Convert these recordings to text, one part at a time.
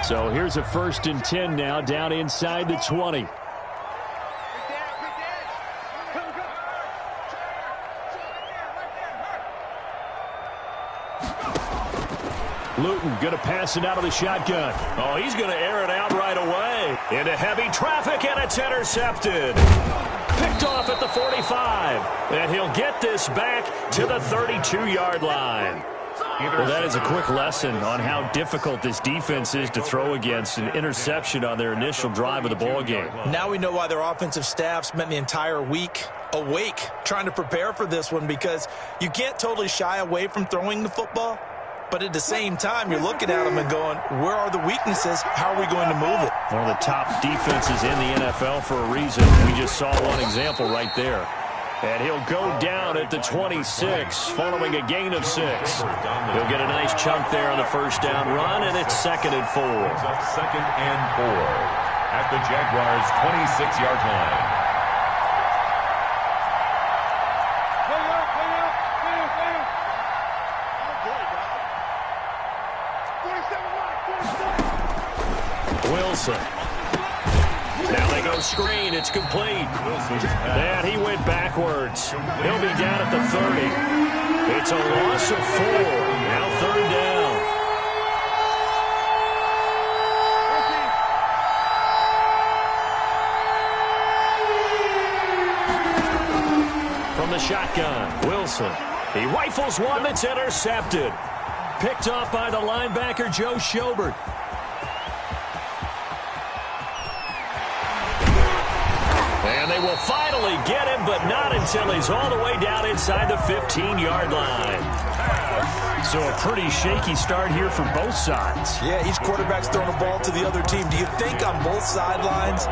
So here's a 1st and 10 now, down inside the 20. Luton going to pass it out of the shotgun. Oh, he's going to air it out right away. Into heavy traffic, and it's intercepted. Picked off at the 45. And he'll get this back to the 32-yard line. Well, that is a quick lesson on how difficult this defense is to throw against. An interception on their initial drive of the ball game. Now we know why their offensive staff spent the entire week awake trying to prepare for this one, because you can't totally shy away from throwing the football. But at the same time, you're looking at them and going, where are the weaknesses? How are we going to move it? One of the top defenses in the NFL for a reason. We just saw one example right there. And he'll go down at the 26 following a gain of 6. He'll get a nice chunk there on the first down run, and it's 2nd and 4. 2nd and 4 at the Jaguars' 26-yard line. Wilson. Now they go screen. It's complete. And he went backwards. He'll be down at the 30. It's a loss of 4. Now 3rd down. From the shotgun, Wilson. He rifles one that's intercepted. Picked off by the linebacker, Joe Schobert. And they will finally get him, but not until he's all the way down inside the 15-yard line. So a pretty shaky start here for both sides. Yeah, each quarterback's throwing a ball to the other team. Do you think on both sidelines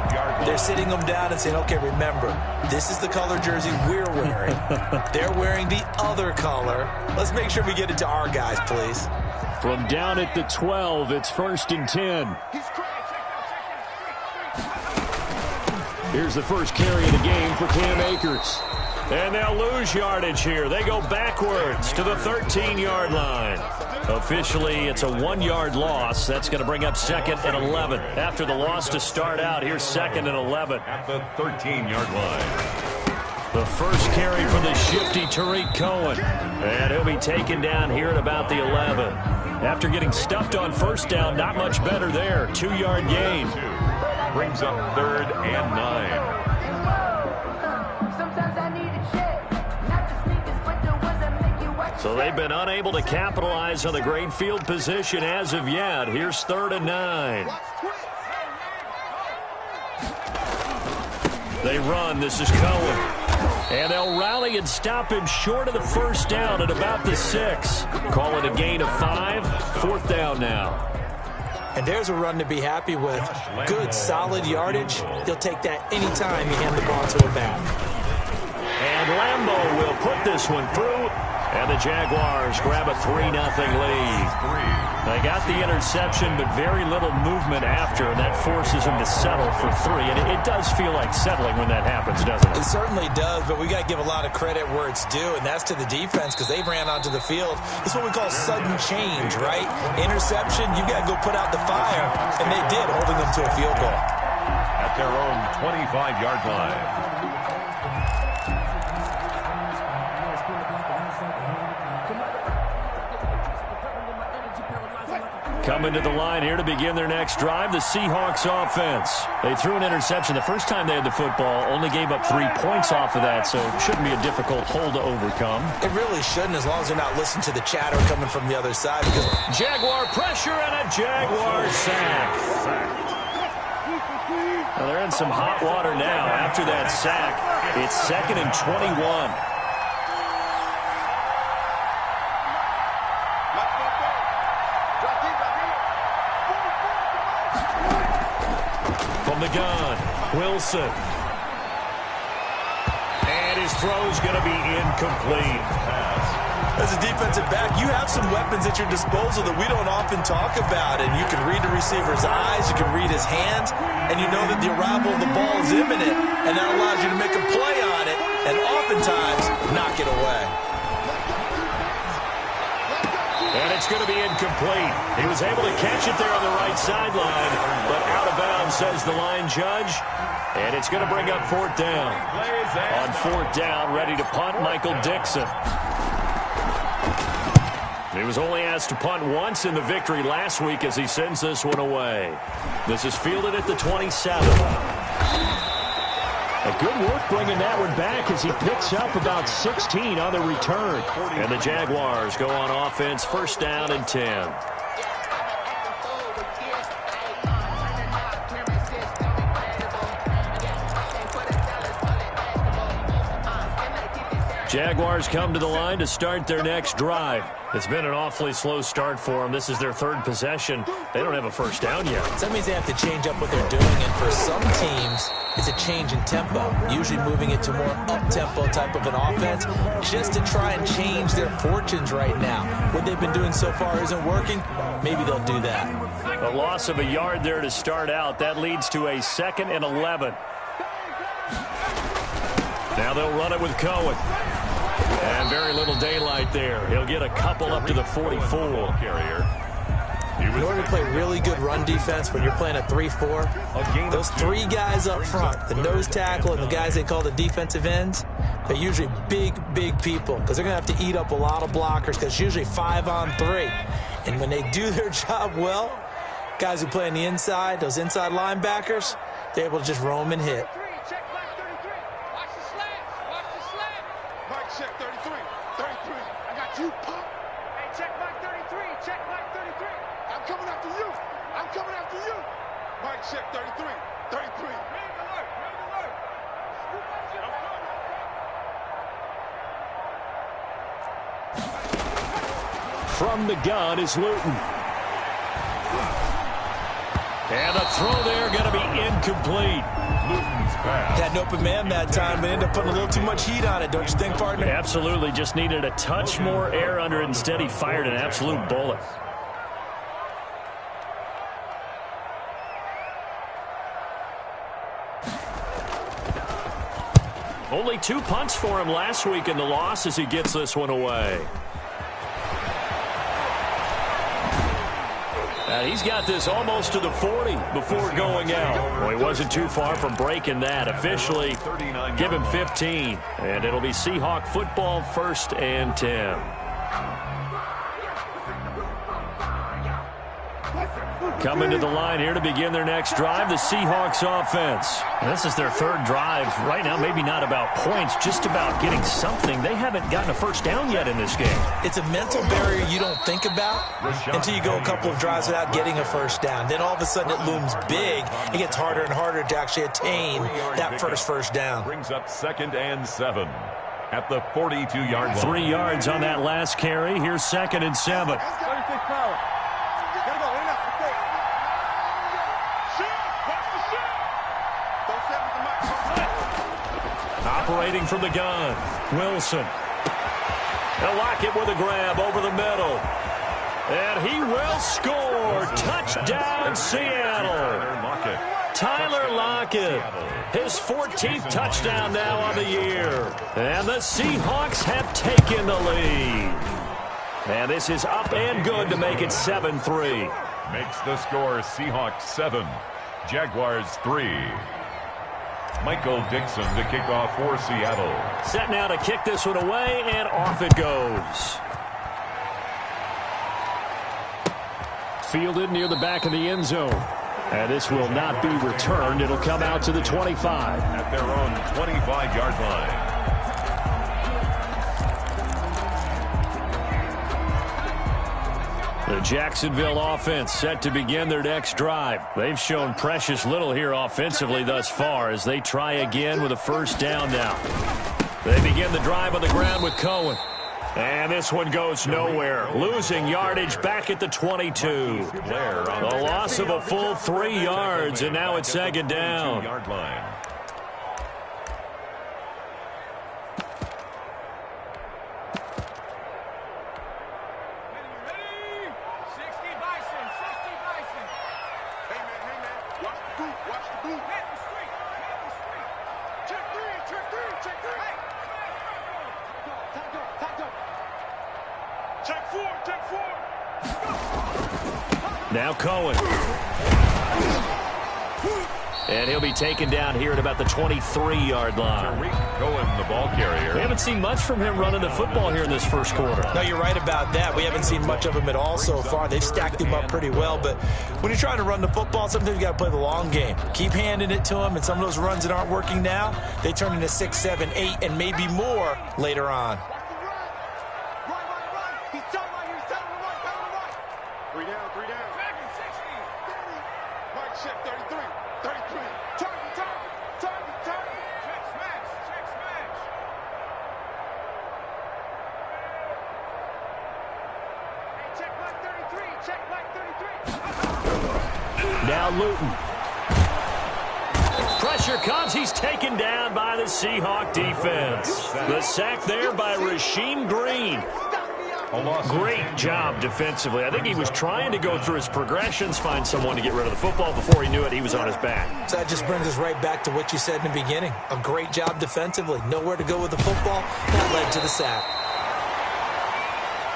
they're sitting them down and saying, okay, remember, this is the color jersey we're wearing. They're wearing the other color. Let's make sure we get it to our guys, please. From down at the 12, it's 1st and 10. Here's the first carry of the game for Cam Akers. And they'll lose yardage here. They go backwards to the 13-yard line. Officially, it's a 1-yard loss. That's going to bring up 2nd and 11. After the loss to start out, here's 2nd and 11. At the 13-yard line. The first carry for the shifty Tariq Cohen. And he'll be taken down here at about the 11. After getting stuffed on first down, not much better there. 2-yard gain. Brings up 3rd and 9. So they've been unable to capitalize on the great field position as of yet. Here's 3rd and 9. They run. This is Cohen. And they'll rally and stop him short of the first down at about the 6. Call it a gain of 5. 4th down now. And there's a run to be happy with. Good, solid yardage. He'll take that anytime you hand the ball to him back. And Lambo will put this one through. And the Jaguars grab a 3-0 lead. They got the interception, but very little movement after, and that forces them to settle for 3. And it does feel like settling when that happens, doesn't it? It certainly does, but we got to give a lot of credit where it's due, and that's to the defense, because they ran onto the field. This is what we call sudden change, right? Interception, you got to go put out the fire, and they did, holding them to a field goal. At their own 25-yard line. Coming to the line here to begin their next drive, the Seahawks offense. They threw an interception the first time they had the football, only gave up 3 points off of that, so it shouldn't be a difficult hole to overcome. It really shouldn't, as long as they're not listening to the chatter coming from the other side. Because Jaguar pressure and a Jaguar sack. Well, they're in some hot water now after that sack. It's 2nd and 21. The gun, Wilson. And his throw's going to be incomplete. As a defensive back, you have some weapons at your disposal that we don't often talk about. And you can read the receiver's eyes, you can read his hands, and you know that the arrival of the ball is imminent. And that allows you to make a play on it and oftentimes knock it away. And it's going to be incomplete. He was able to catch it there on the right sideline, but out of bounds, says the line judge. And it's going to bring up fourth down. On fourth down, ready to punt, Michael Dixon. He was only asked to punt once in the victory last week as he sends this one away. This is fielded at the 27. A good work bringing that one back as he picks up about 16 on the return. And the Jaguars go on offense, first down and 10. Jaguars come to the line to start their next drive. It's been an awfully slow start for them. This is their third possession. They don't have a first down yet. So that means they have to change up what they're doing, and for some teams, it's a change in tempo, usually moving it to more up-tempo type of an offense just to try and change their fortunes right now. What they've been doing so far isn't working. Maybe they'll do that. A loss of a yard there to start out. That leads to a 2nd and 11. Now they'll run it with Cohen. And very little daylight there. He'll get a couple up to the 44. In order to play really good run defense when you're playing a 3-4, those three guys up front, the nose tackle and the guys they call the defensive ends, they're usually big people because they're going to have to eat up a lot of blockers because it's usually 5-on-3. And when they do their job well, guys who play on the inside, those inside linebackers, they're able to just roam and hit. Check 33. 33. I got you, punk. Hey, check Mike 33. Check Mike 33. I'm coming after you. I'm coming after you. Mike, check 33. 33. Ready to work. Ready to work. From the gun is Luton. And the throw there going to be incomplete. Luton's pass. Had an open man that time, but ended up putting a little too much heat on it, don't you think, partner? Absolutely. Just needed a touch more air under it. Instead, he fired an absolute bullet. Only 2 punts for him last week in the loss as he gets this one away. He's got this almost to the 40 before going out. Well, he wasn't too far from breaking that. Officially, give him 15. And it'll be Seahawk football, 1st and 10. Coming to the line here to begin their next drive, the Seahawks offense. This is their third drive. Right now, maybe not about points, just about getting something. They haven't gotten a first down yet in this game. It's a mental barrier you don't think about until you go a couple of drives without getting a first down. Then all of a sudden it looms big. It gets harder and harder to actually attain that first down. Brings up 2nd and 7 at the 42-yard line. 3 yards on that last carry. Here's 2nd and 7. Operating from the gun, Wilson. They'll lock it with a grab over the middle. And he will score. Touchdown, Seattle. Tyler Lockett. His 14th touchdown now on the year. And the Seahawks have taken the lead. And this is up and good to make it 7-3. Makes the score Seahawks 7, Jaguars 3. Michael Dixon to kick off for Seattle. Set now to kick this one away, and off it goes. Fielded near the back of the end zone. And this will not be returned. It'll come out to the 25. At their own 25-yard line. The Jacksonville offense set to begin their next drive. They've shown precious little here offensively thus far as they try again with a first down now. They begin the drive on the ground with Cohen. And this one goes nowhere. Losing yardage back at the 22. The loss of a full 3 yards, and now it's 2nd down. Check 4, check 4. Now Cohen. And he'll be taken down here at about the 23-yard line. Cohen, the ball carrier. We haven't seen much from him running the football here in this first quarter. No, you're right about that. We haven't seen much of him at all so far. They've stacked him up pretty well, but when you're trying to run the football, sometimes you got to play the long game. Keep handing it to him, and some of those runs that aren't working now, they turn into 6, 7, 8, and maybe more later on. Now Luton. Pressure comes. He's taken down by the Seahawk defense. The sack there by Rasheem Green. Great job defensively. I think he was trying to go through his progressions, find someone to get rid of the football. Before he knew it, he was on his back. So that just brings us right back to what you said in the beginning. A great job defensively. Nowhere to go with the football. That led to the sack.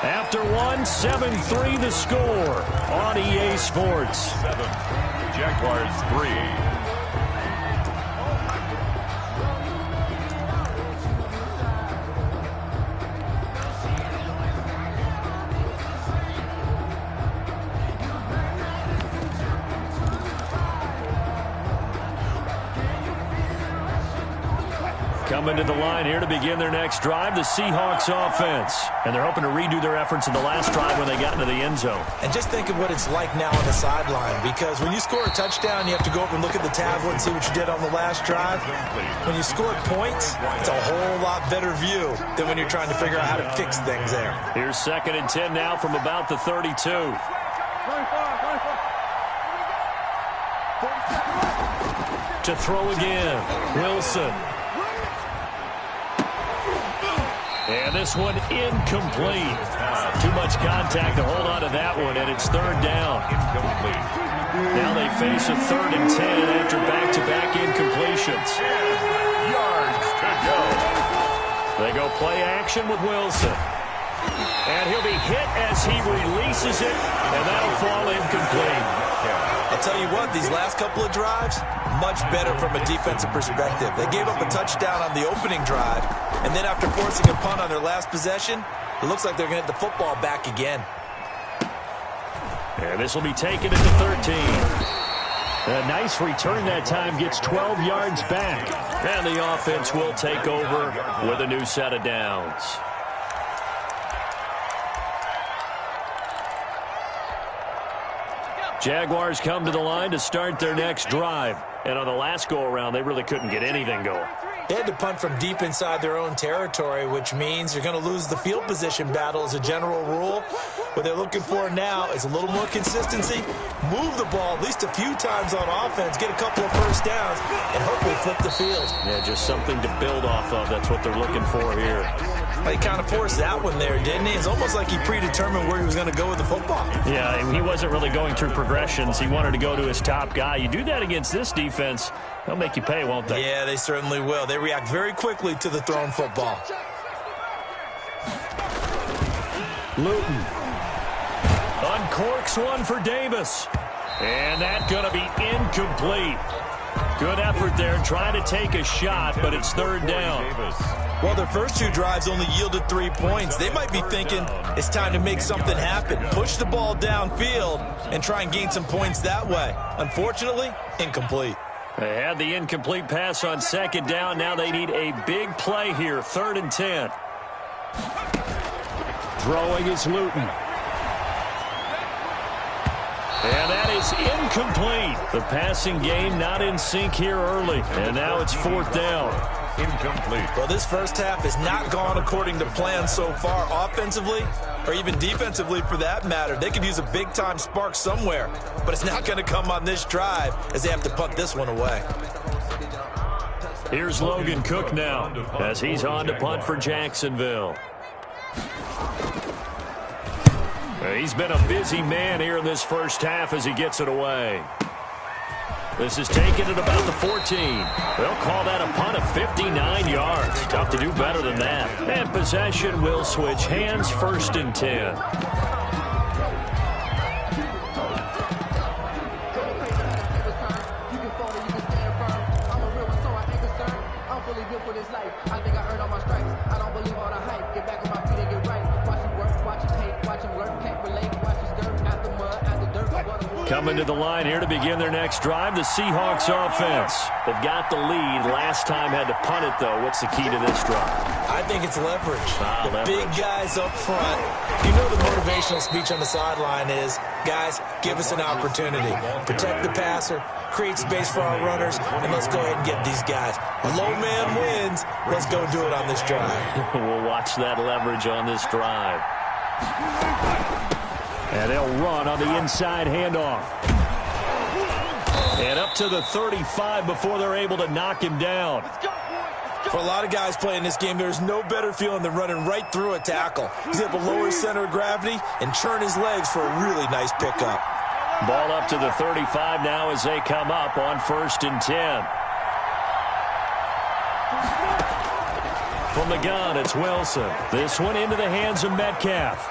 After one, 7-3 the score on EA Sports. 7, Jaguars 3. Coming to the line here to begin their next drive, the Seahawks offense. And they're hoping to redo their efforts in the last drive when they got into the end zone. And just think of what it's like now on the sideline, because when you score a touchdown, you have to go over and look at the tablet and see what you did on the last drive. When you score points, it's a whole lot better view than when you're trying to figure out how to fix things there. Here's 2nd and 10 now from about the 32. To throw again, Wilson. And this one incomplete. Too much contact to hold on to that one, and it's 3rd down. Incomplete. Now they face a 3rd and 10 after back-to-back incompletions. 10 yards to go. They go play action with Wilson. And he'll be hit as he releases it, and that'll fall incomplete. I'll tell you what, these last couple of drives, much better from a defensive perspective. They gave up a touchdown on the opening drive, and then after forcing a punt on their last possession, it looks like they're going to get the football back again. And this will be taken at the 13. A nice return that time, gets 12 yards back. And the offense will take over with a new set of downs. Jaguars come to the line to start their next drive. And on the last go-around, they really couldn't get anything going. They had to punt from deep inside their own territory, which means you're going to lose the field position battle as a general rule. What they're looking for now is a little more consistency, move the ball at least a few times on offense, get a couple of first downs, and hopefully flip the field. Yeah, just something to build off of. That's what they're looking for here. Well, he kind of forced that one there, didn't he? It's almost like he predetermined where he was going to go with the football. Yeah, he wasn't really going through progressions. He wanted to go to his top guy. You do that against this defense, they'll make you pay, won't they? Yeah, they certainly will. They react very quickly to the thrown football. Luton uncorks one for Davis. And that's going to be incomplete. Good effort there, trying to take a shot, but it's 3rd down. Well, their first 2 drives only yielded 3 points. They might be thinking it's time to make something happen. Push the ball downfield and try and gain some points that way. Unfortunately, incomplete. They had the incomplete pass on 2nd down. Now they need a big play here, 3rd and 10. Throwing is Luton. And that is incomplete. The passing game not in sync here early. And now it's 4th down. Incomplete. Well, this first half has not gone according to plan so far offensively or even defensively for that matter. They could use a big-time spark somewhere, but it's not going to come on this drive as they have to punt this one away. Here's Logan Cook now as he's on to punt for Jacksonville. He's been a busy man here in this first half as he gets it away. This is taken at about the 14. They'll call that a punt of 59 yards. Tough to do better than that. And possession will switch hands, 1st and 10. for this life. I think I earned all my stripes. I don't believe all the hype. Get back on my feet and get right. Watch him work, watch him hate, watch him lurk, can't relate. Watch his dirt, after mud, after dirt. Coming to the line here to begin their next drive, the Seahawks offense. They've got the lead. Last time had to punt it, though. What's the key to this drive? I think it's leverage. Leverage. Big guys up front. You know the motivational speech on the sideline is, guys, give us an opportunity. Protect the passer, create space for our runners, and let's go ahead and get these guys. Low man wins. Let's go do it on this drive. We'll watch that leverage on this drive. And they'll run on the inside handoff. And up to the 35 before they're able to knock him down. For a lot of guys playing this game, there's no better feeling than running right through a tackle. He's able to lower his center of gravity and churn his legs for a really nice pickup. Ball up to the 35 now as they come up on 1st and 10. From the gun, it's Wilson. This one into the hands of Metcalf.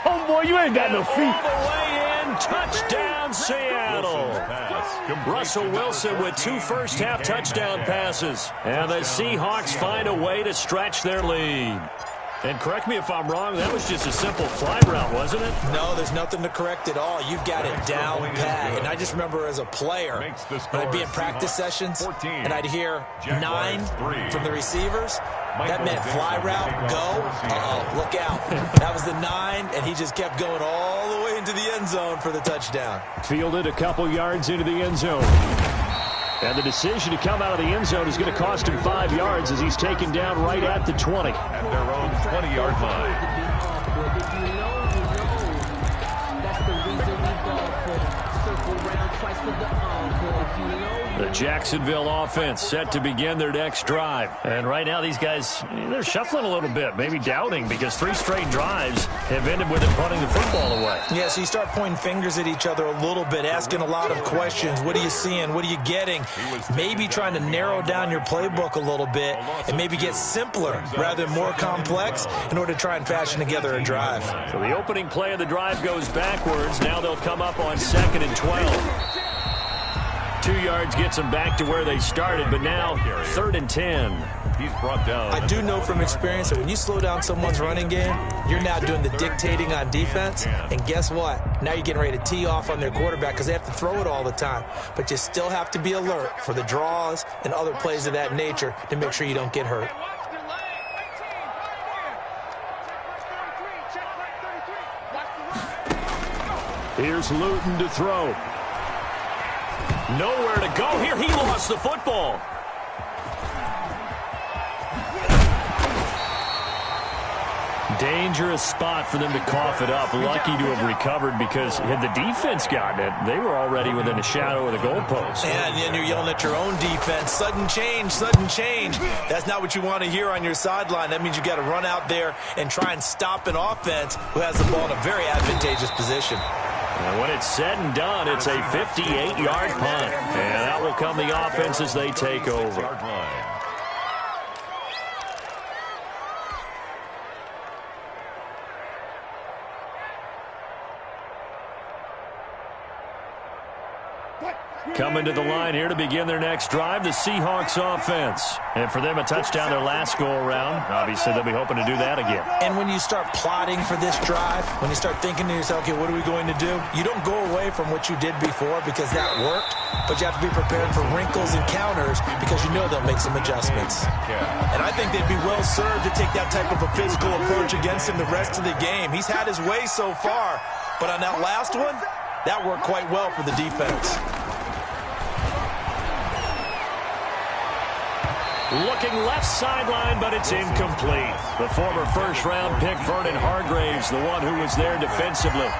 Oh, boy, you ain't got no feet. All the way in. Touchdown, Seattle. Russell Wilson with 2 first-half touchdown passes. And the Seahawks find a way to stretch their lead. And correct me if I'm wrong, that was just a simple fly route, wasn't it? No, there's nothing to correct at all. You've got it down pat. And I just remember as a player, when I'd be in practice sessions, and I'd hear 9 from the receivers, that meant fly route, go, uh-oh, look out. That was the 9, and he just kept going all the way into the end zone for the touchdown. Fielded a couple yards into the end zone. And the decision to come out of the end zone is going to cost him 5 yards as he's taken down right at the 20. At their own 20-yard line. The Jacksonville offense set to begin their next drive. And right now these guys, they're shuffling a little bit, maybe doubting, because 3 straight drives have ended with them punting the football away. Yeah, so you start pointing fingers at each other a little bit, asking a lot of questions. What are you seeing? What are you getting? Maybe trying to narrow down your playbook a little bit and maybe get simpler rather than more complex in order to try and fashion together a drive. So the opening play of the drive goes backwards. Now they'll come up on 2nd and 12. 2 yards gets them back to where they started, but now 3rd and 10. He's brought down. I do know from experience that when you slow down someone's running game, you're now doing the dictating on defense. And guess what? Now you're getting ready to tee off on their quarterback because they have to throw it all the time. But you still have to be alert for the draws and other plays of that nature to make sure you don't get hurt. Here's Luton to throw. Nowhere to go here. He lost the football. Dangerous spot for them to cough it up. Lucky to have recovered because had the defense gotten it, they were already within a shadow of the goalpost. And then you're yelling at your own defense. Sudden change, sudden change. That's not what you want to hear on your sideline. That means you got to run out there and try and stop an offense who has the ball in a very advantageous position. And when it's said and done, it's a 58-yard punt. And that will come the offense as they take over. Coming to the line here to begin their next drive, the Seahawks offense. And for them, a touchdown their last go-around. Obviously, they'll be hoping to do that again. And when you start plotting for this drive, when you start thinking to yourself, okay, what are we going to do? You don't go away from what you did before because that worked, but you have to be prepared for wrinkles and counters because you know they'll make some adjustments. And I think they'd be well served to take that type of a physical approach against him the rest of the game. He's had his way so far, but on that last one, that worked quite well for the defense. Looking left sideline, but it's incomplete. The former first-round pick, Vernon Hargraves, the one who was there defensively.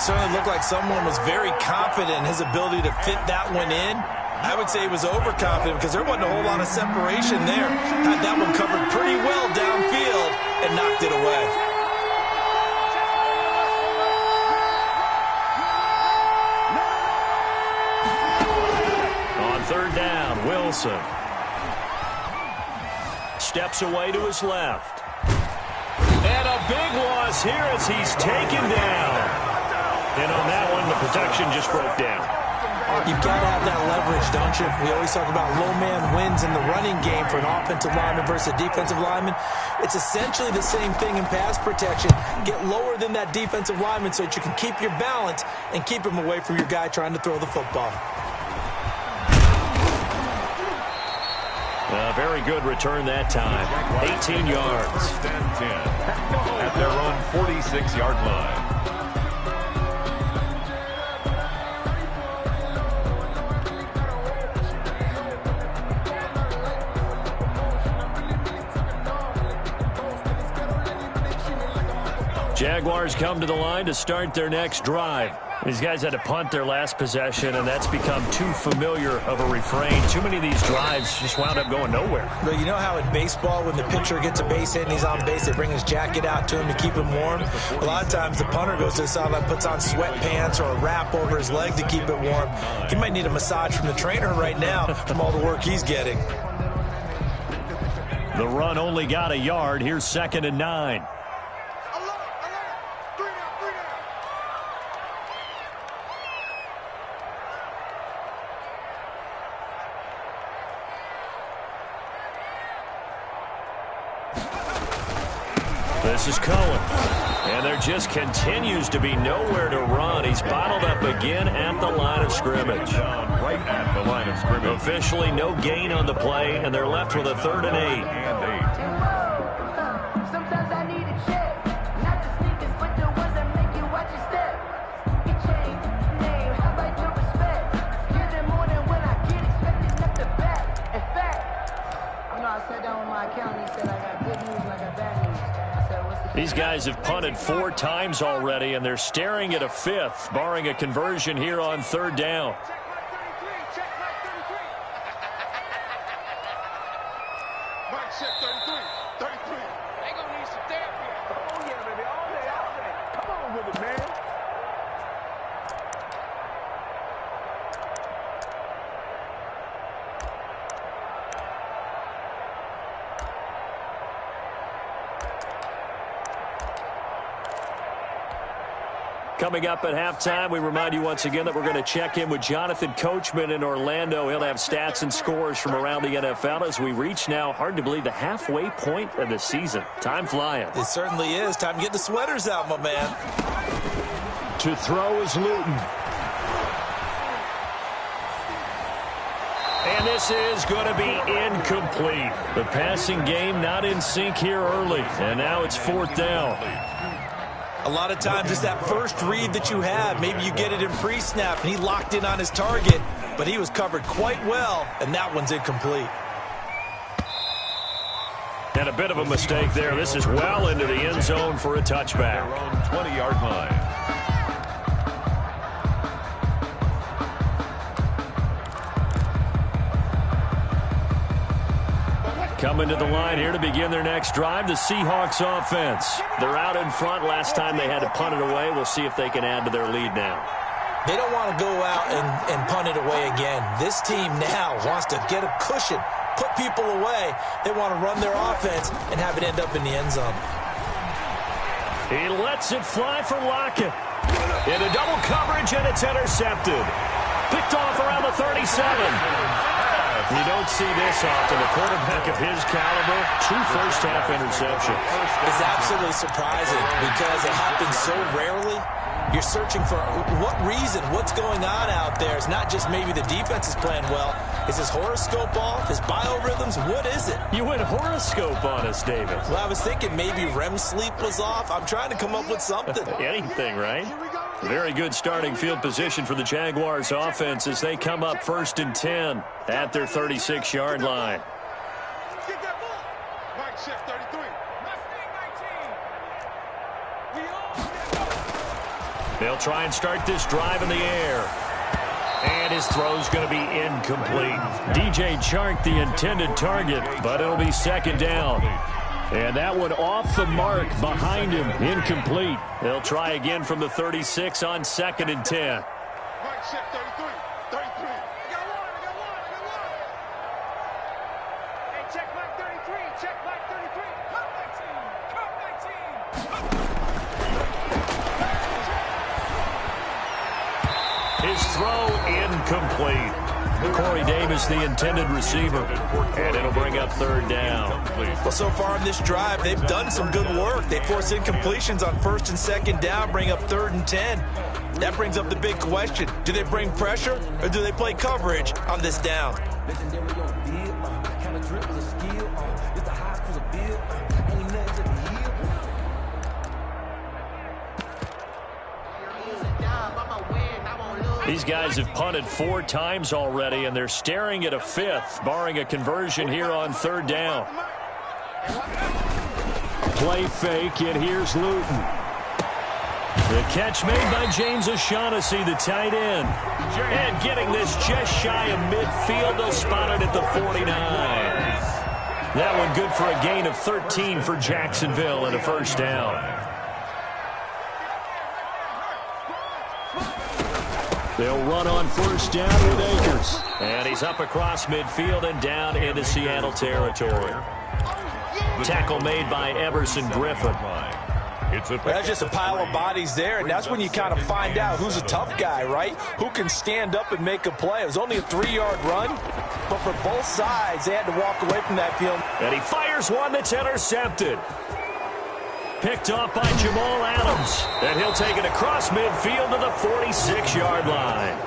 Certainly looked like someone was very confident in his ability to fit that one in. I would say he was overconfident because there wasn't a whole lot of separation there. Had that one covered pretty well downfield and knocked it away. On 3rd down, Wilson steps away to his left. And a big loss here as he's taken down. And on that one, the protection just broke down. You've got to have that leverage, don't you? We always talk about low man wins in the running game for an offensive lineman versus a defensive lineman. It's essentially the same thing in pass protection. Get lower than that defensive lineman so that you can keep your balance and keep him away from your guy trying to throw the football. A very good return that time. 18 yards. First and 10 at their own 46-yard line. Jaguars come to the line to start their next drive. These guys had to punt their last possession, and that's become too familiar of a refrain. Too many of these drives just wound up going nowhere. But you know how in baseball, when the pitcher gets a base hit and he's on base, they bring his jacket out to him to keep him warm? A lot of times the punter goes to the sideline, puts on sweatpants or a wrap over his leg to keep it warm. He might need a massage from the trainer right now from all the work he's getting. The run only got a yard. Here's 2nd and 9. This is Cohen. And there just continues to be nowhere to run. He's bottled up again at the line of scrimmage. Right at the line of scrimmage. Officially no gain on the play, and they're left with a 3rd and 8. Sometimes I need a check. Not the sneakers, but the ones that make you watch your step. Get change, name, how about your respect? Hear them more than when I get expected up the back. In fact, you know, I sat down with my accountant. He said I got good news and I got bad news. These guys have punted 4 times already, and they're staring at a 5th, barring a conversion here on 3rd down. Mike check 33. 33. They gonna need some therapy. Oh, yeah, baby. All day, all day. Come on with it, man. Coming up at halftime, we remind you once again that we're going to check in with Jonathan Coachman in Orlando. He'll have stats and scores from around the NFL as we reach now, hard to believe, the halfway point of the season. Time flying. It certainly is. Time to get the sweaters out, my man. To throw is Luton. And this is going to be incomplete. The passing game not in sync here early. And now it's 4th down. A lot of times it's that first read that you have. Maybe you get it in pre-snap, and he locked in on his target, but he was covered quite well, and that one's incomplete. And a bit of a mistake there. This is well into the end zone for a touchback. Their own 20-yard line. Coming to the line here to begin their next drive, the Seahawks offense. They're out in front. Last time they had to punt it away. We'll see if they can add to their lead now. They don't want to go out and punt it away again. This team now wants to get a cushion, put people away. They want to run their offense and have it end up in the end zone. He lets it fly for Lockett. Into double coverage, and it's intercepted. Picked off around the 37. You don't see this often. A quarterback of his caliber, 2 first-half interceptions. It's absolutely surprising because it happens so rarely. You're searching for what reason, what's going on out there. It's not just maybe the defense is playing well. Is his horoscope off? His biorhythms? What is it? You went horoscope on us, David. Well, I was thinking maybe REM sleep was off. I'm trying to come up with something. Anything, right? Very good starting field position for the Jaguars offense as they come up 1st and 10 at their 36-yard line. Get that ball. Mike check 33. They'll try and start this drive in the air. And his throw's going to be incomplete. DJ Chark, the intended target, but it'll be 2nd down. And that one off the mark behind him, incomplete. They'll try again from the 36 on 2nd and 10. Mike check 33. 33. I got one. Hey, check Mike 33. Check Mike 33. Come 19. His throw incomplete. Corey Davis, the intended receiver, and it'll bring up third down. Well, so far on this drive, they've done some good work. They force incompletions on first and second down, bring up 3rd and 10. That brings up the big question. Do they bring pressure or do they play coverage on this down? These guys have punted 4 times already, and they're staring at a 5th, barring a conversion here on 3rd down. Play fake, and here's Luton. The catch made by James O'Shaughnessy, the tight end. And getting this just shy of midfield, they'll spot it at the 49. That one good for a gain of 13 for Jacksonville and a first down. They'll run on first down with Akers. And he's up across midfield and down into Seattle territory. Tackle made by Everson Griffin. That's just a pile of bodies there, and that's when you kind of find out who's a tough guy, right? Who can stand up and make a play. It was only a 3-yard run, but for both sides, they had to walk away from that field. And he fires one that's intercepted. Picked off by Jamal Adams. And he'll take it across midfield to the 46-yard line.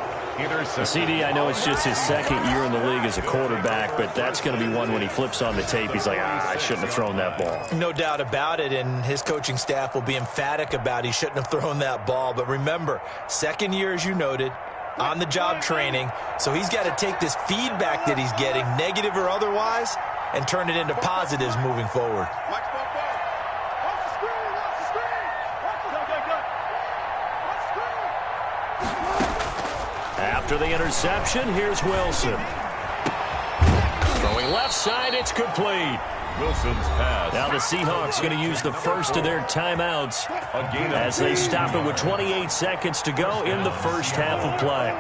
CD, I know it's just his 2nd year in the league as a quarterback, but that's going to be one when he flips on the tape. He's like, I shouldn't have thrown that ball. No doubt about it, and his coaching staff will be emphatic about he shouldn't have thrown that ball. But remember, 2nd year, as you noted, on-the-job training, so he's got to take this feedback that he's getting, negative or otherwise, and turn it into positives moving forward. After the interception, here's Wilson. Throwing left side, it's complete. Wilson's pass. Now the Seahawks going to use the first of their timeouts as they stop it with 28 seconds to go in the first half of play.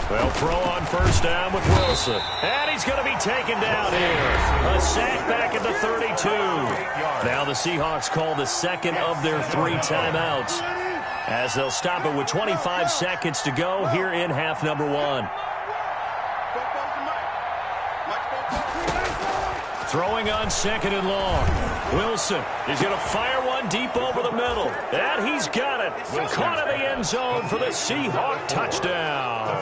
They'll throw on first down with Wilson. And he's going to be taken down here. A sack back at the 32. Now the Seahawks call the second of their 3 timeouts as they'll stop it with 25 seconds to go here in half number 1. Throwing on 2nd and long. Wilson is going to fire one deep over the middle. And he's got it. Caught in the end zone for the Seahawk touchdown.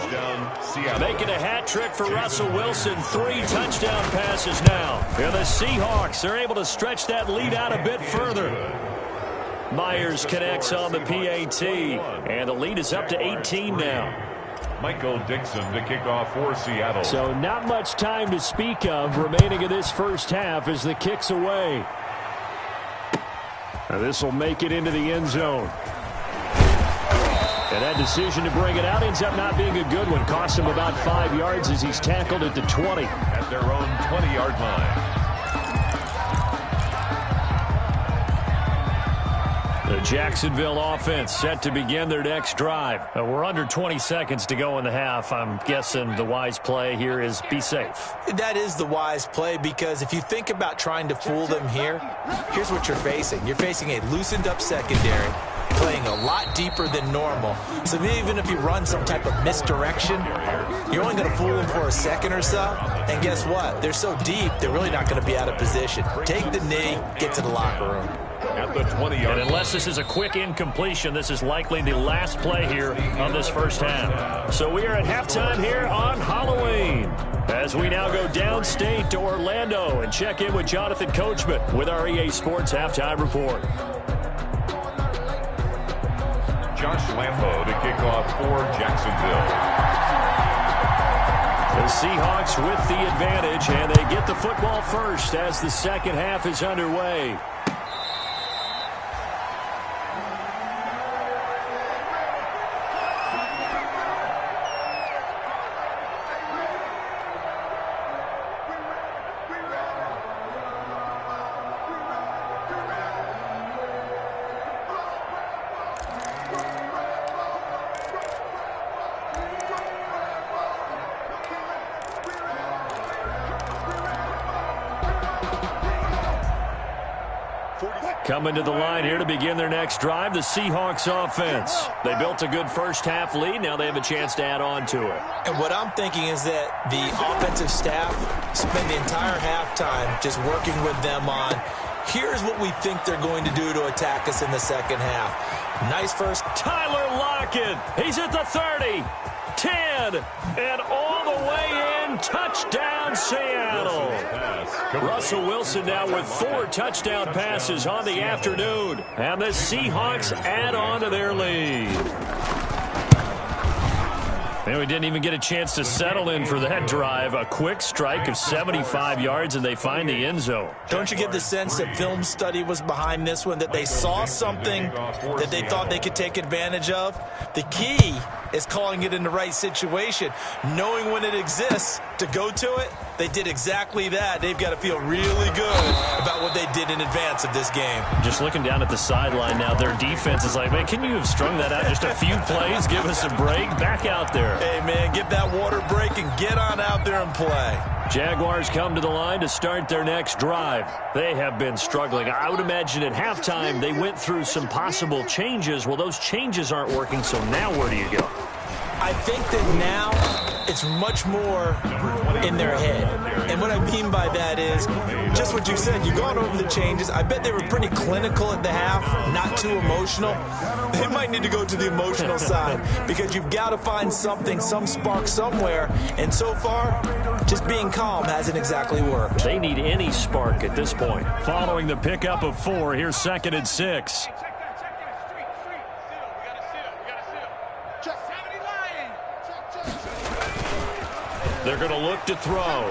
Making a hat trick for Russell Wilson. 3 touchdown passes now. And the Seahawks are able to stretch that lead out a bit further. Myers connects on the PAT. And the lead is up to 18 now. Michael Dixon to kick off for Seattle. So not much time to speak of remaining in this first half as the kick's away. Now this will make it into the end zone. And that decision to bring it out ends up not being a good one. Costs him about 5 yards as he's tackled at the 20. At their own 20-yard line. The Jacksonville offense set to begin their next drive. We're under 20 seconds to go in the half. I'm guessing the wise play here is be safe. That is the wise play because if you think about trying to fool them here, here's what you're facing. You're facing a loosened up secondary, playing a lot deeper than normal. So even if you run some type of misdirection, you're only going to fool them for a second or so. And guess what? They're so deep, they're really not going to be out of position. Take the knee, get to the locker room. At the 20-yard. And unless this is a quick incompletion, this is likely the last play here of this first half. So we are at halftime here on Halloween as we now go downstate to Orlando and check in with Jonathan Coachman with our EA Sports Halftime Report. Josh Lambo to kick off for Jacksonville. The Seahawks with the advantage, and they get the football first as the second half is underway. Coming to the line here to begin their next drive, the Seahawks offense. They built a good first-half lead. Now they have a chance to add on to it. And what I'm thinking is that the offensive staff spend the entire halftime just working with them on, here's what we think they're going to do to attack us in the second half. Nice first. Tyler Lockett. He's at the 30, 10, and all the way in. Touchdown, Seattle. Russell Wilson now with 4 touchdown passes on the afternoon. And the Seahawks add on to their lead. And we didn't even get a chance to settle in for that drive. A quick strike of 75 yards, and they find the end zone. Don't you get the sense that film study was behind this one, that they saw something that they thought they could take advantage of? The key is calling it in the right situation, knowing when it exists to go to it. They did exactly that. They've got to feel really good about what they did in advance of this game. Just looking down at the sideline now, their defense is like, man, can you have strung that out just a few plays? Give us a break. Back out there. Hey, man, get that water break and get on out there and play. Jaguars come to the line to start their next drive. They have been struggling. I would imagine at halftime they went through some possible changes. Well, those changes aren't working, so now where do you go? I think that now it's much more in their head. And what I mean by that is just what you said. You've gone over the changes. I bet they were pretty clinical at the half, not too emotional. They might need to go to the emotional side because you've got to find something, some spark somewhere. And so far, just being calm hasn't exactly worked. They need any spark at this point. Following the pickup of 4, here's 2nd and 6. They're going to look to throw.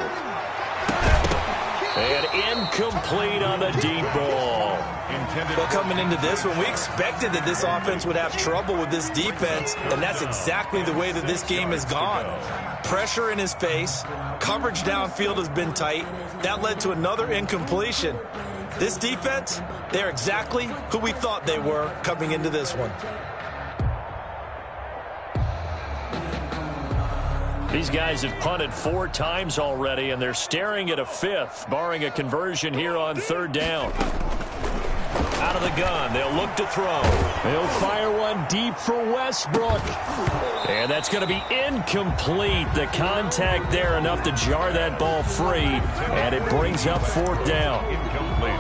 And incomplete on the deep ball. Well, coming into this one, we expected that this offense would have trouble with this defense, and that's exactly the way that this game has gone. Pressure in his face. Coverage downfield has been tight. That led to another incompletion. This defense, they're exactly who we thought they were coming into this one. These guys have punted 4 times already, and they're staring at a 5th, barring a conversion here on 3rd down. Out of the gun, they'll look to throw. They'll fire one deep for Westbrook. And that's going to be incomplete. The contact there enough to jar that ball free, and it brings up 4th down.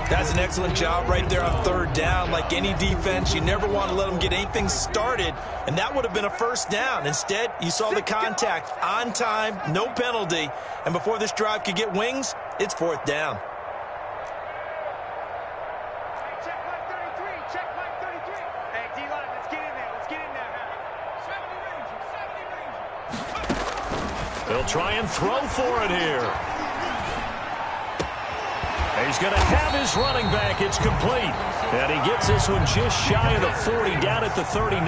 That's an excellent job right there on 3rd down. Like any defense, you never want to let them get anything started, and that would have been a 1st down. Instead, you saw the contact on time, no penalty, and before this drive could get wings, it's 4th down. They'll try and throw for it here. He's going to have his running back. It's complete. And he gets this one just shy of the 40, down at the 39.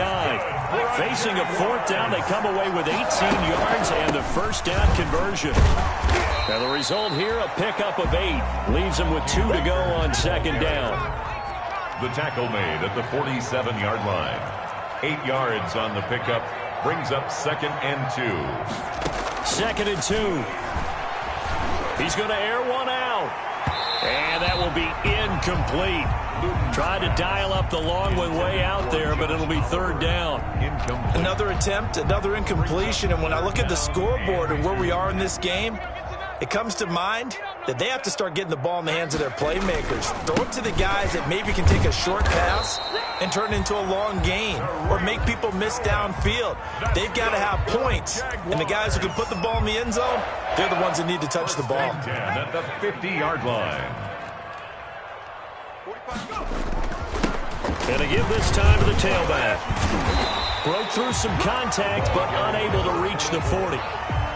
Facing a 4th down, they come away with 18 yards and the 1st down conversion. And the result here, a pickup of 8. Leaves them with 2 to go on 2nd down. The tackle made at the 47-yard line. 8 yards on the pickup. Brings up 2nd and 2. 2nd and 2. He's going to air one out. And that will be incomplete. Tried to dial up the long one way out there, but it'll be 3rd down. Another attempt, another incompletion. And when I look at the scoreboard and where we are in this game, it comes to mind that they have to start getting the ball in the hands of their playmakers. Throw it to the guys that maybe can take a short pass and turn it into a long gain or make people miss downfield. They've got to have points. And the guys who can put the ball in the end zone, they're the ones that need to touch the ball. At the 50-yard line. And to give this time to the tailback. Broke through some contact, but unable to reach the 40.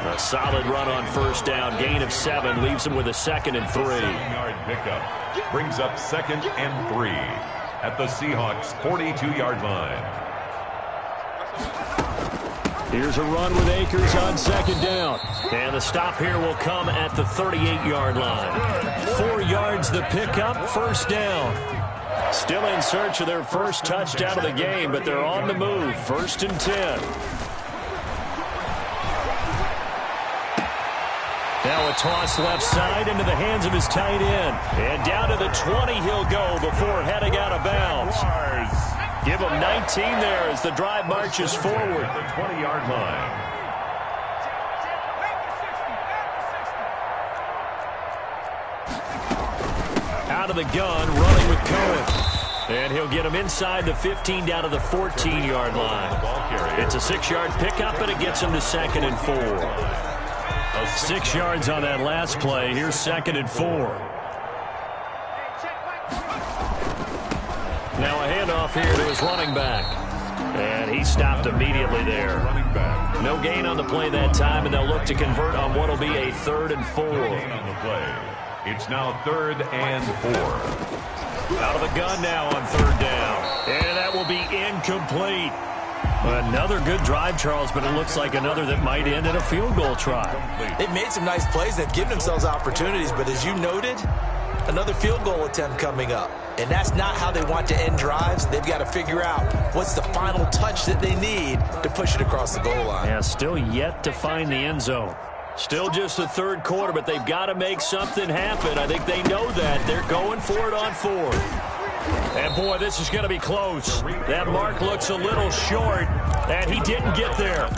A solid run on 1st down. Gain of 7 leaves him with a 2nd and 3. 7-yard pickup. Brings up 2nd and 3 at the Seahawks 42-yard line. Here's a run with Akers on 2nd down. And the stop here will come at the 38-yard line. 4 yards the pickup, 1st down. Still in search of their first touchdown of the game, but they're on the move. 1st and 10. Now a toss left side into the hands of his tight end. And down to the 20 he'll go before heading out of bounds. Give him 19 there as the drive marches forward. At the 20-yard line. Out of the gun, running with Cohen. And he'll get him inside the 15 down to the 14-yard line. It's a 6-yard pickup, and it gets him to 2nd and 4. 6 yards on that last play. Here's 2nd and 4. Now a handoff here to his running back. And he stopped immediately there. No gain on the play that time, and they'll look to convert on what will be a 3rd and 4. On the play. It's now 3rd and 4. Out of the gun now on 3rd down. And that will be incomplete. Another good drive, Charles, but it looks like another that might end in a field goal try. They've made some nice plays. They've given themselves opportunities, but as you noted, another field goal attempt coming up. And that's not how they want to end drives. They've got to figure out what's the final touch that they need to push it across the goal line. Yeah, still yet to find the end zone. Still just the 3rd quarter, but they've got to make something happen. I think they know that. They're going for it on 4th. And, boy, this is going to be close. That mark looks a little short, and he didn't get there.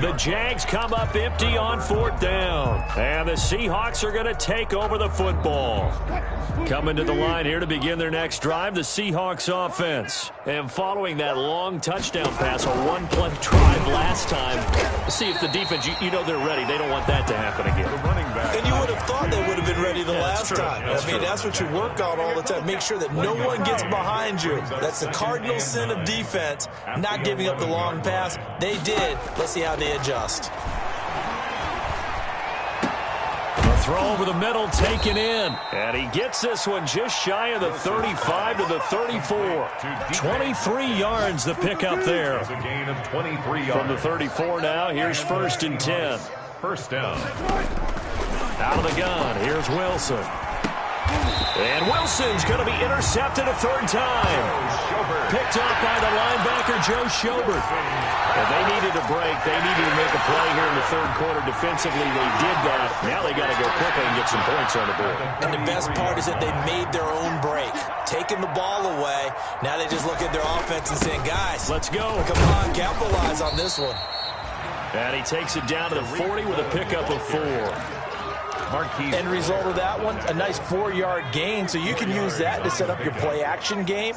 The Jags come up empty on 4th down. And the Seahawks are going to take over the football. Coming to the line here to begin their next drive, the Seahawks offense. And following that long touchdown pass, a one-play drive last time, see if the defense, you know they're ready. They don't want that to happen again. And you would have thought they would have been ready the last time. That's what you work on all the time. Make sure that no one gets behind you. That's the cardinal sin of defense, not giving up the long pass. They did. Let's see how they adjust. Throw over the middle, taken in. And he gets this one just shy of the 35 to the 34. 23 yards the pickup there. It's a gain of 23 yards. From the 34 now, here's 1st and 10. First down. Out of the gun, here's Wilson. And Wilson's going to be intercepted a 3rd time. Picked off by the linebacker, Joe Schobert. And they needed a break. They needed to make a play here in the 3rd quarter. Defensively, they did that. Now they got to go quickly and get some points on the board. And the best part is that they made their own break. Taking the ball away. Now they just look at their offense and saying, guys, let's go. Come on, capitalize on this one. And he takes it down to the 40 with a pickup of 4. End result of that one, a nice 4-yard gain, so you can use that to set up your play-action game,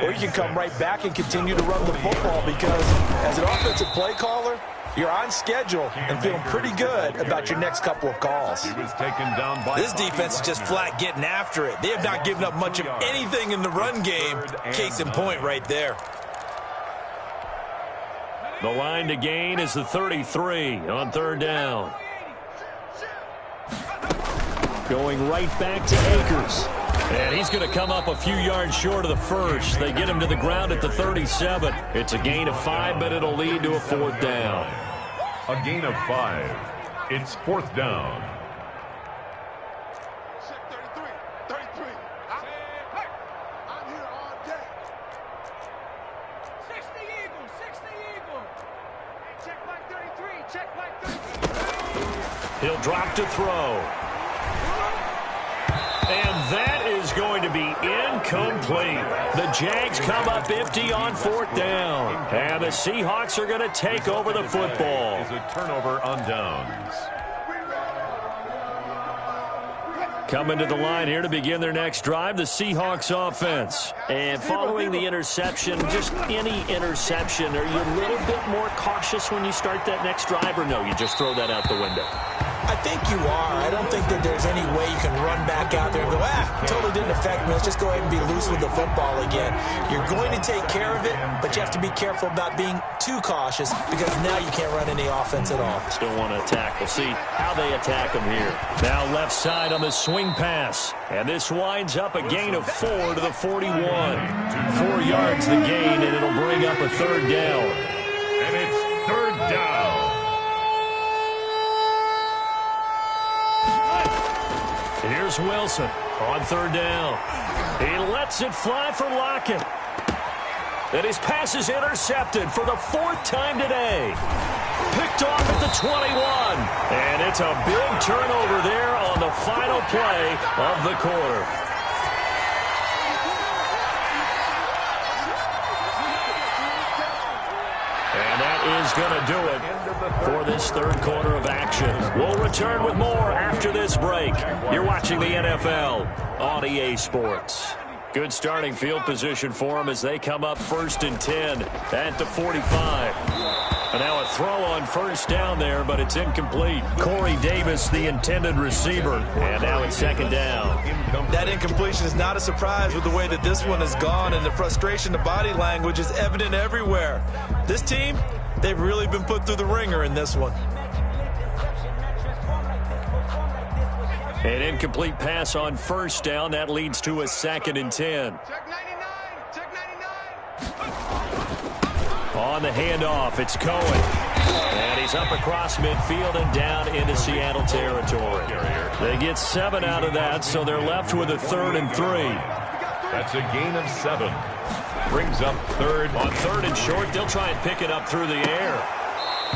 or you can come right back and continue to run the football because as an offensive play caller, you're on schedule and feeling pretty good about your next couple of calls. He was taken down by this defense is just flat getting after it. They have not given up much of anything in the run game. Case in point right there. The line to gain is the 33 on 3rd down. Going right back to Akers. And he's going to come up a few yards short of the 1st. They get him to the ground at the 37. It's a gain of 5, but it'll lead to a 4th down. A gain of 5. It's 4th down. Check 33. 33. I'm here all day. 60 Eagle. 60 Eagle. Hey, check Mike 33. Check Mike 33. He'll drop to throw. And that is going to be incomplete. The Jags come up empty on 4th down. And the Seahawks are going to take over the football. Is a turnover on downs. Coming to the line here to begin their next drive, the Seahawks offense. And following the interception, just any interception, are you a little bit more cautious when you start that next drive, or no, you just throw that out the window? I think you are. I don't think that there's any way you can run back out there and go, totally didn't affect me. Let's just go ahead and be loose with the football again. You're going to take care of it, but you have to be careful about being too cautious because now you can't run any offense at all. Still want to attack. We'll see how they attack them here. Now left side on the swing pass. And this winds up a gain of 4 to the 41. 4 yards the gain, and it'll bring up a 3rd down. And it's 3rd down. Here's Wilson on 3rd down. He lets it fly for Lockett. And his pass is intercepted for the 4th time today. Picked off at the 21. And it's a big turnover there on the final play of the quarter. And that is going to do it for this third quarter of action. We'll return with more after this break. You're watching the NFL on EA Sports. Good starting field position for them as they come up 1st and 10 at the 45. And now a throw on first down there, but it's incomplete. Corey Davis, the intended receiver. And now it's 2nd down. That incompletion is not a surprise with the way that this one has gone, and the frustration, the body language is evident everywhere. This team, they've really been put through the ringer in this one. An incomplete pass on first down. That leads to a 2nd and 10. Check 99. Check 99. On the handoff, it's Cohen. And he's up across midfield and down into Seattle territory. They get 7 out of that, so they're left with a 3rd and 3. That's a gain of 7. Brings up 3rd. On 3rd and short, they'll try and pick it up through the air.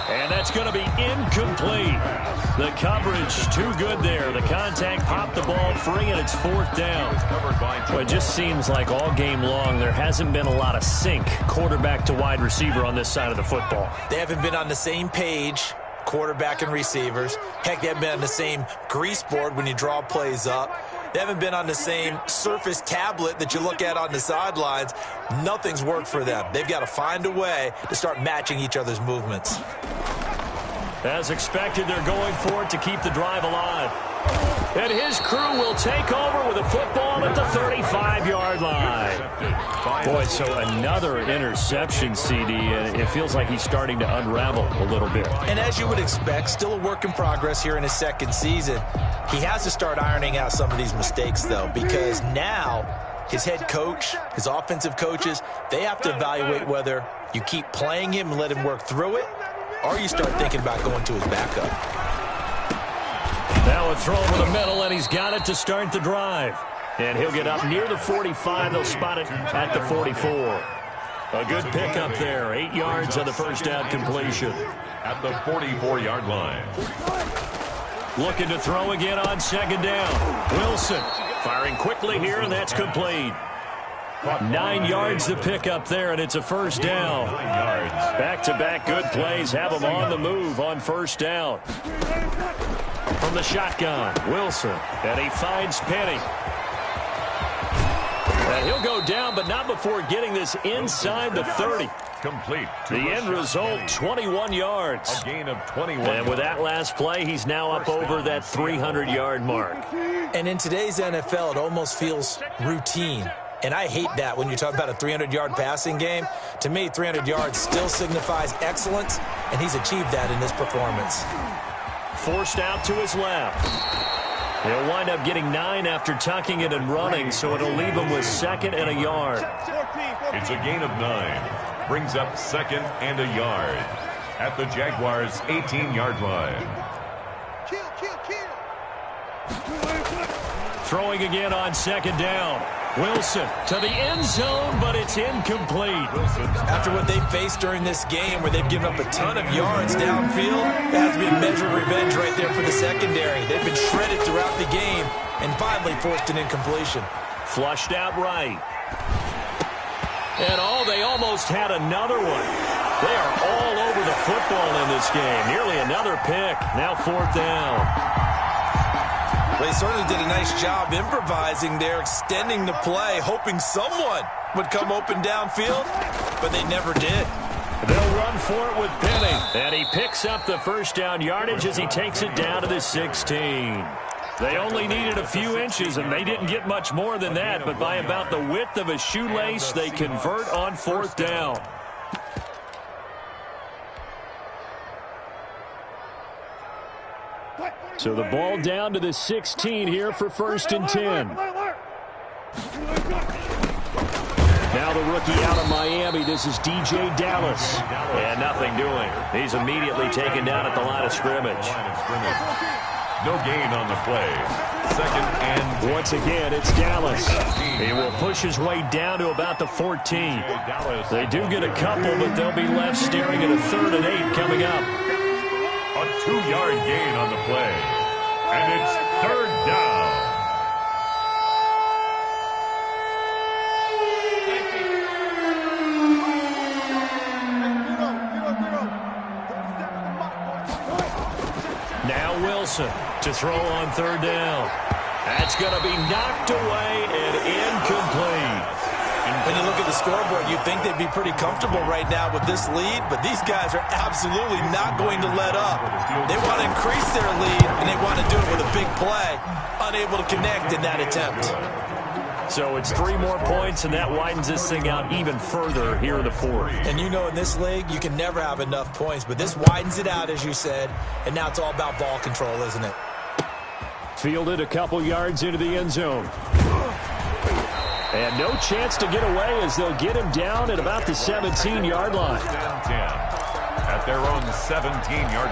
And that's going to be incomplete. The coverage too good there. The contact popped the ball free, and it's 4th down. Well, it just seems like all game long there hasn't been a lot of sync quarterback to wide receiver on this side of the football. They haven't been on the same page, quarterback and receivers. Heck, they haven't been on the same grease board when you draw plays up. They haven't been on the same surface tablet that you look at on the sidelines. Nothing's worked for them. They've got to find a way to start matching each other's movements. As expected, they're going for it to keep the drive alive. And his crew will take over with a football at the 35-yard line. Boy, so another interception, CD, and it feels like he's starting to unravel a little bit. And as you would expect, still a work in progress here in his 2nd season. He has to start ironing out some of these mistakes, though, because now his head coach, his offensive coaches, they have to evaluate whether you keep playing him and let him work through it, or you start thinking about going to his backup. Now a throw over the middle, and he's got it to start the drive. And he'll get up near the 45. They'll spot it at the 44. A good pickup there. 8 yards on the first down completion. At the 44-yard line. Looking to throw again on 2nd down. Wilson firing quickly here, and that's complete. 9 yards to pick up there, and it's a first down. Back-to-back good plays have them on the move on first down. From the shotgun, Wilson, and he finds Penny. And he'll go down, but not before getting this inside the 30. Complete. The end result, 21 yards. A gain of 21. And with that last play, he's now up over that 300-yard mark. And in today's NFL, it almost feels routine. And I hate that when you talk about a 300-yard passing game. To me, 300 yards still signifies excellence, and he's achieved that in this performance. Forced out to his left. He'll wind up getting 9 after tucking it and running, so it'll leave him with 2nd and a yard. It's a gain of 9. Brings up 2nd and a yard. At the Jaguars' 18-yard line. Throwing again on 2nd down. Wilson to the end zone, but it's incomplete. After what they faced during this game where they've given up a ton of yards downfield, that has to be a measure of revenge right there for the secondary. They've been shredded throughout the game and finally forced an incompletion. Flushed out right. And they almost had another one. They are all over the football in this game. Nearly another pick. Now 4th down. They certainly did a nice job improvising there, extending the play, hoping someone would come open downfield, but they never did. They'll run for it with Penny, and he picks up the first down yardage as he takes it down to the 16. They only needed a few inches, and they didn't get much more than that, but by about the width of a shoelace, they convert on 4th down. So the ball down to the 16 here for 1st and 10. Now the rookie out of Miami. This is DJ Dallas. And nothing doing. He's immediately taken down at the line of scrimmage. No gain on the play. 2nd and once again, it's Dallas. He will push his way down to about the 14. They do get a couple, but they'll be left staring at a 3rd and 8 coming up. A 2-yard gain on the play. And it's third down. Now Wilson to throw on third down. That's going to be knocked away and incomplete. When you look at the scoreboard, you'd think they'd be pretty comfortable right now with this lead, but these guys are absolutely not going to let up. They want to increase their lead, and they want to do it with a big play. Unable to connect in that attempt. So it's 3 more points, and that widens this thing out even further here in the fourth. And you know in this league, you can never have enough points, but this widens it out, as you said, and now it's all about ball control, isn't it? Fielded a couple yards into the end zone. And no chance to get away as they'll get him down at about the 17-yard line. 10 at their own 17-yard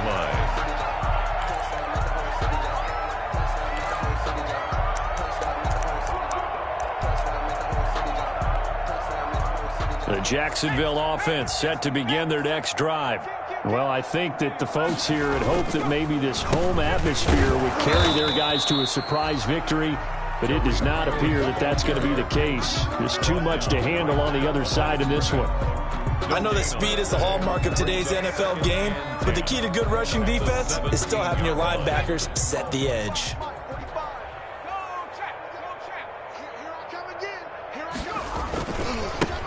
line. The Jacksonville offense set to begin their next drive. Well, I think that the folks here had hoped that maybe this home atmosphere would carry their guys to a surprise victory, but it does not appear that that's going to be the case. There's too much to handle on the other side in this one. I know that speed is the hallmark of today's NFL game, but the key to good rushing defense is still having your linebackers set the edge.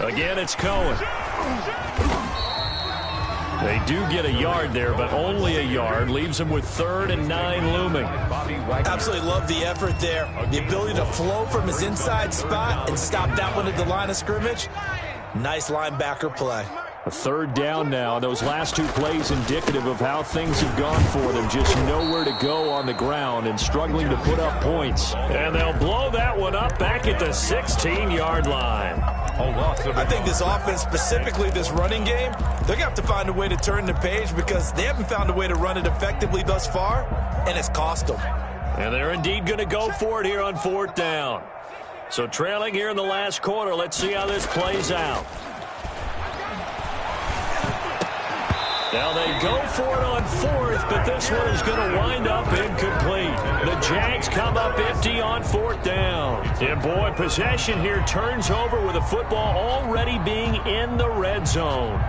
Again, it's Cohen. They do get a yard there, but only a yard. Leaves them with 3rd and 9 looming. Absolutely love the effort there. The ability to flow from his inside spot and stop that one at the line of scrimmage. Nice linebacker play. A 3rd down now. Those last 2 plays indicative of how things have gone for them. Just nowhere to go on the ground and struggling to put up points. And they'll blow that one up back at the 16-yard line. I think this offense, specifically this running game, they're going to have to find a way to turn the page because they haven't found a way to run it effectively thus far, and it's cost them. And they're indeed going to go for it here on 4th down. So trailing here in the last quarter, let's see how this plays out. Now they go for it on 4th, but this one is going to wind up incomplete. The Jags come up empty on 4th down. And boy, possession here turns over with the football already being in the red zone.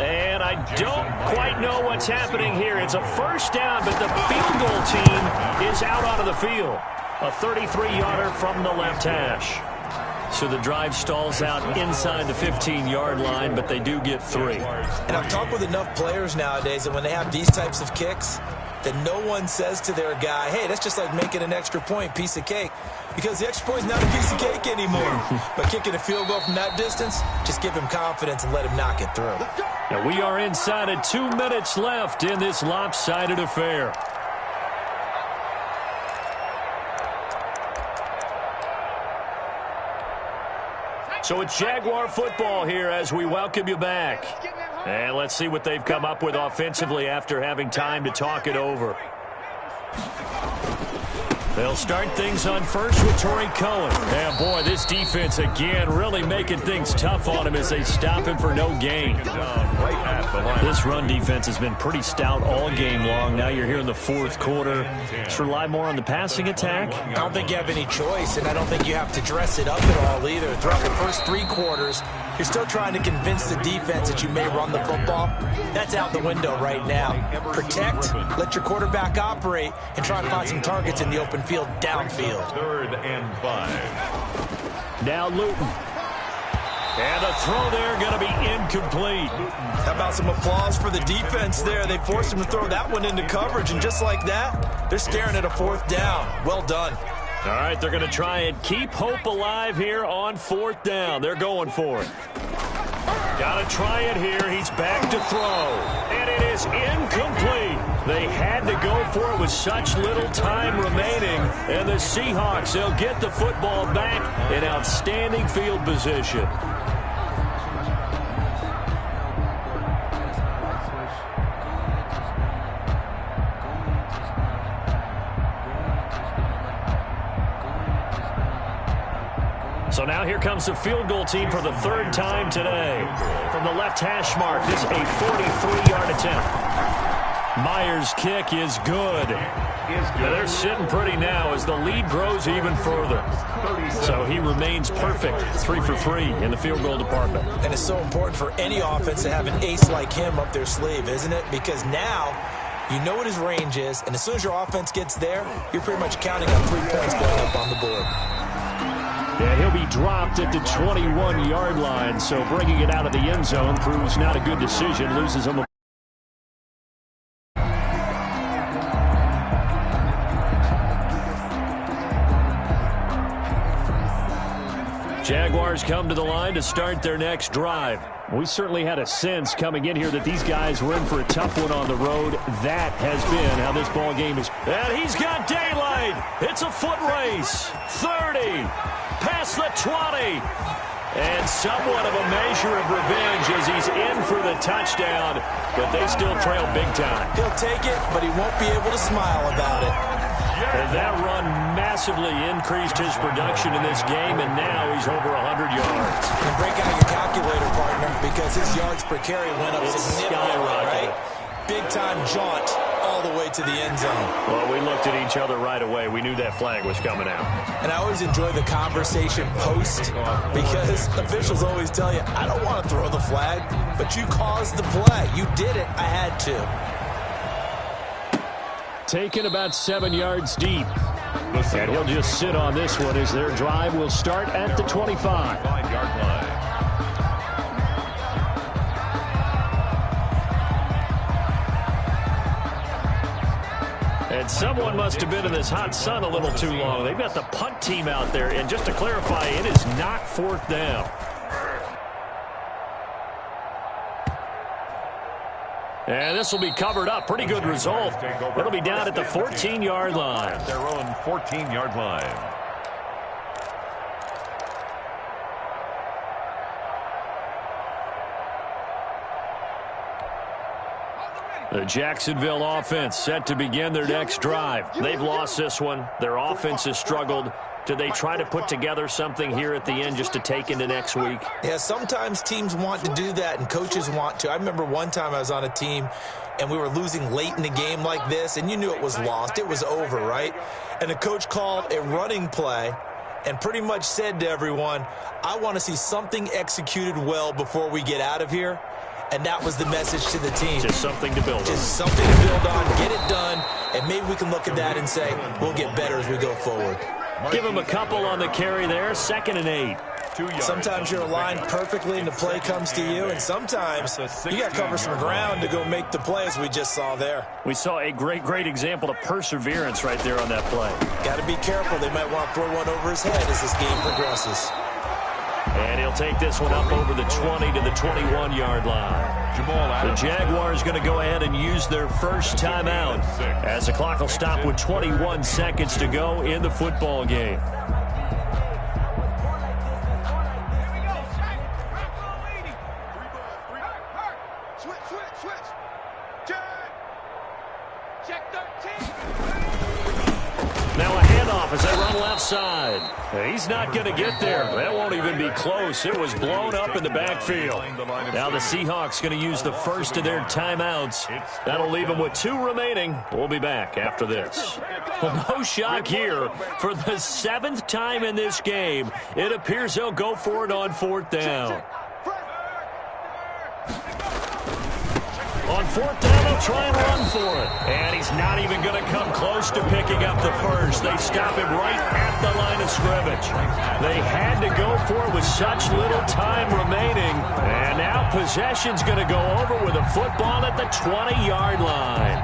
And I don't quite know what's happening here. It's a 1st down, but the field goal team is out onto the field. A 33-yarder from the left hash. So the drive stalls out inside the 15-yard line, but they do get 3. And I've talked with enough players nowadays that when they have these types of kicks, that no one says to their guy, hey, that's just like making an extra point, piece of cake. Because the extra point is not a piece of cake anymore. But kicking a field goal from that distance, just give him confidence and let him knock it through. Now we are inside of 2 minutes left in this lopsided affair. So it's Jaguar football here as we welcome you back. And let's see what they've come up with offensively after having time to talk it over. They'll start things on first with Torrey Cohen. And boy, this defense again really making things tough on him as they stop him for no gain. This run defense has been pretty stout all game long. Now you're here in the 4th quarter. Just rely more on the passing attack. I don't think you have any choice, and I don't think you have to dress it up at all either. Throughout the first 3 quarters, you're still trying to convince the defense that you may run the football. That's out the window right now. Protect, let your quarterback operate, and try to find some targets in the open field downfield. 3rd and 5. Now Luton. And the throw there going to be incomplete. How about some applause for the defense there? They forced him to throw that one into coverage, and just like that, they're staring at a 4th down. Well done. All right, they're going to try and keep hope alive here on 4th down. They're going for it. Got to try it here. He's back to throw. And it is incomplete. They had to go for it with such little time remaining. And the Seahawks, they'll get the football back in outstanding field position. So now here comes the field goal team for the third time today. From the left hash mark, this is a 43-yard attempt. Myers' kick is good. Now they're sitting pretty now as the lead grows even further. So he remains perfect, 3 for 3 in the field goal department. And it's so important for any offense to have an ace like him up their sleeve, isn't it? Because now you know what his range is, and as soon as your offense gets there, you're pretty much counting on 3 points going up on the board. Yeah, he'll be dropped at the 21-yard line, so bringing it out of the end zone proves not a good decision, loses him a Jaguars come to the line to start their next drive. We certainly had a sense coming in here that these guys were in for a tough one on the road. That has been how this ball game is. And he's got daylight. It's a foot race. 30. Past the 20. And somewhat of a measure of revenge as he's in for the touchdown. But they still trail big time. He'll take it, but he won't be able to smile about it. And that run massively increased his production in this game, and now he's over 100 yards. And break out your calculator, partner, because his yards per carry went up significantly, right? Big-time jaunt all the way to the end zone. Well, we looked at each other right away. We knew that flag was coming out. And I always enjoy the conversation post because officials always tell you, I don't want to throw the flag, but you caused the play. You did it. I had to. Taken about 7 yards deep. And he'll just sit on this one as their drive will start at the 25-yard line. And someone must have been in this hot sun a little too long. They've got the punt team out there. And just to clarify, it is not 4th down. And this will be covered up. Pretty good result. It'll be down at the 14-yard line. Their own 14-yard line. The Jacksonville offense set to begin their next drive. They've lost this one. Their offense has struggled. Do they try to put together something here at the end just to take into next week? Yeah, sometimes teams want to do that and coaches want to. I remember one time I was on a team and we were losing late in the game like this, and you knew it was lost. It was over, right? And the coach called a running play and pretty much said to everyone, I want to see something executed well before we get out of here. And that was the message to the team. Just something to build on. Just something to build on, get it done, and maybe we can look at that and say, we'll get better as we go forward. Give him a couple on the carry there, 2nd and 8. Sometimes you're aligned perfectly and the play comes to you, and sometimes you got to cover some ground to go make the play, as we just saw there. We saw a great example of perseverance right there on that play. Got to be careful. They might want to throw one over his head as this game progresses. And he'll take this one up over the 20 to the 21-yard line. The Jaguars going to go ahead and use their first timeout as the clock will stop with 21 seconds to go in the football game. Now a handoff as they run left side. He's not going to get there. That won't even be close. It was blown up in the backfield. Now the Seahawks going to use the first of their timeouts. That'll leave them with 2 remaining. We'll be back after this. Well, no shock here. For the 7th time in this game, it appears they'll go for it on 4th down. On 4th down, they'll try and run for it. And he's not even going to come close to picking up the first. They stop him right at the line of scrimmage. They had to go for it with such little time remaining. And now possession's going to go over with a football at the 20-yard line.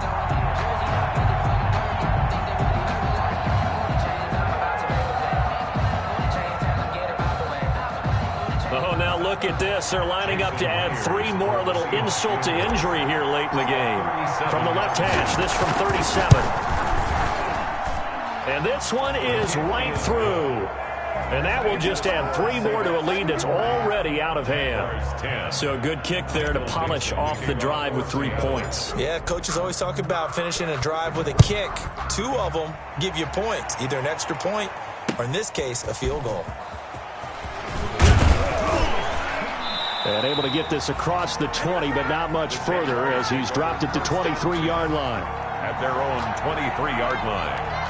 Oh, now look at this. They're lining up to add 3 more, a little insult to injury here late in the game. From the left hash, this from 37. And this one is right through. And that will just add 3 more to a lead that's already out of hand. So a good kick there to polish off the drive with 3 points. Yeah, coaches always talk about finishing a drive with a kick. 2 of them give you points, either an extra point or, in this case, a field goal. And able to get this across the 20, but not much further as he's dropped it to 23-yard line. At their own 23-yard line.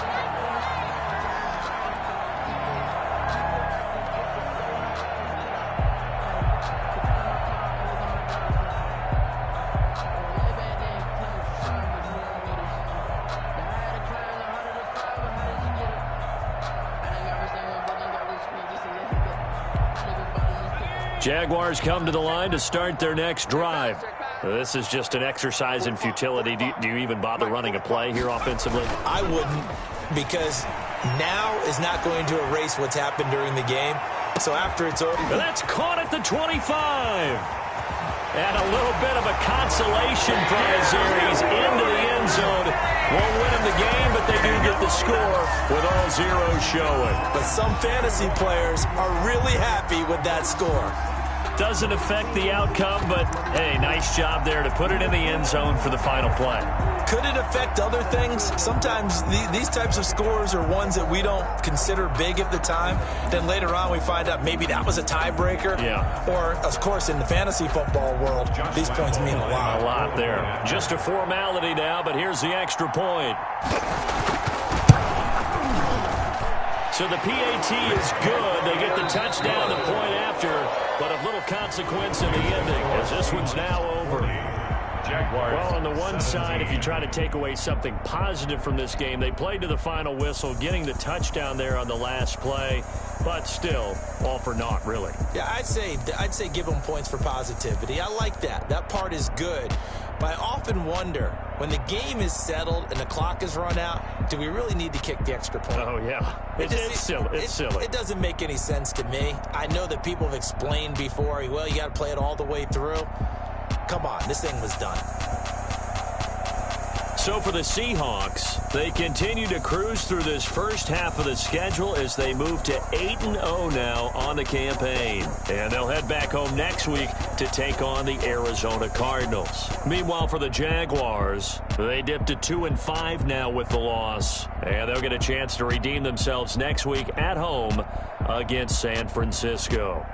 Jaguars come to the line to start their next drive. This is just an exercise in futility. Do you even bother running a play here offensively? I wouldn't, because now is not going to erase what's happened during the game. So after it's over. That's caught at the 25. And a little bit of a consolation prize here. He's into the end zone. Won't win him the game, but they do get the score with all zeros showing. But some fantasy players are really happy with that score. Doesn't affect the outcome, but, hey, nice job there to put it in the end zone for the final play. Could it affect other things? Sometimes these types of scores are ones that we don't consider big at the time. Then later on we find out maybe that was a tiebreaker. Yeah. Or, of course, in the fantasy football world, these points mean a lot. A lot there. Just a formality now, but here's the extra point. So the PAT is good. They get the touchdown the point after, but of little consequence in the ending as this one's now over. Well, on the one side, if you try to take away something positive from this game, they played to the final whistle, getting the touchdown there on the last play, but still, all for naught, really. Yeah, I'd say give them points for positivity. I like that. That part is good. But I often wonder, when the game is settled and the clock is run out, do we really need to kick the extra point? Oh, yeah. It's silly. It's silly. It doesn't make any sense to me. I know that people have explained before, well, you got to play it all the way through. Come on, this thing was done. So for the Seahawks, they continue to cruise through this first half of the schedule as they move to 8-0 now on the campaign. And they'll head back home next week to take on the Arizona Cardinals. Meanwhile, for the Jaguars, they dipped to 2-5 now with the loss. And they'll get a chance to redeem themselves next week at home against San Francisco.